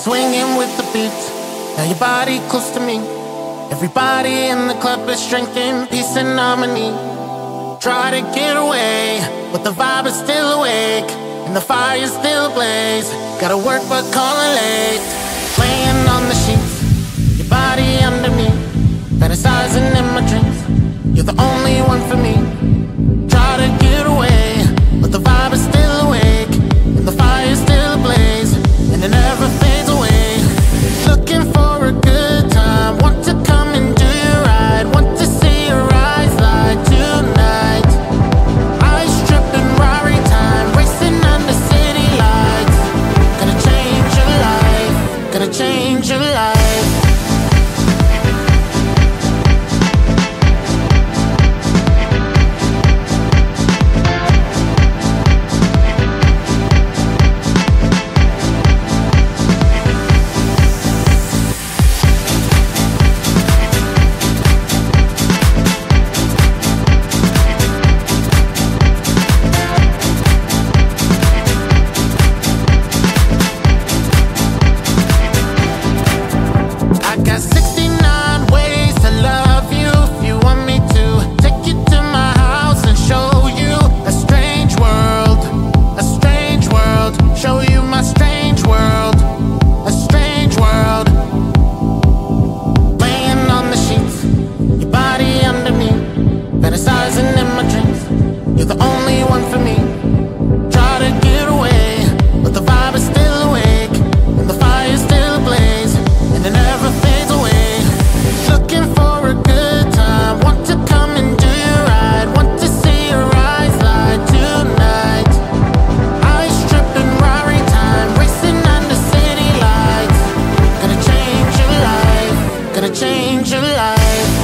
swinging with the beat. Now your body close to me. Everybody in the club is drinking peace and harmony. Try to get away, but the vibe is still awake and the fire's still ablaze. Gotta work but calling late. Laying on the sheets, your body under me, fantasizing in my dreams. You're the only one for me. Try to get away, but the vibe is still awake and the fire's still ablaze, and it never fades away. Looking for a good time, want to come and do you right, want to see your eyes light tonight. Ice dripping Rari time, racing under city lights. Gonna change your life, gonna change your life. I got 69 ways to love you. If you want me to take you to my house and show you a strange world, a strange world. Show you my strange world, a strange world. Laying on the sheets, your body under me, fantasizing in my dreams. You're the only one for me. Try to get away, but the vibe is still awake and the fire's still ablaze, and it never fades away. Looking for a good time, want to come and do you right, want to see your eyes light tonight. Ice dripping Rari time, racing under city lights. Gonna change your life, gonna change your life.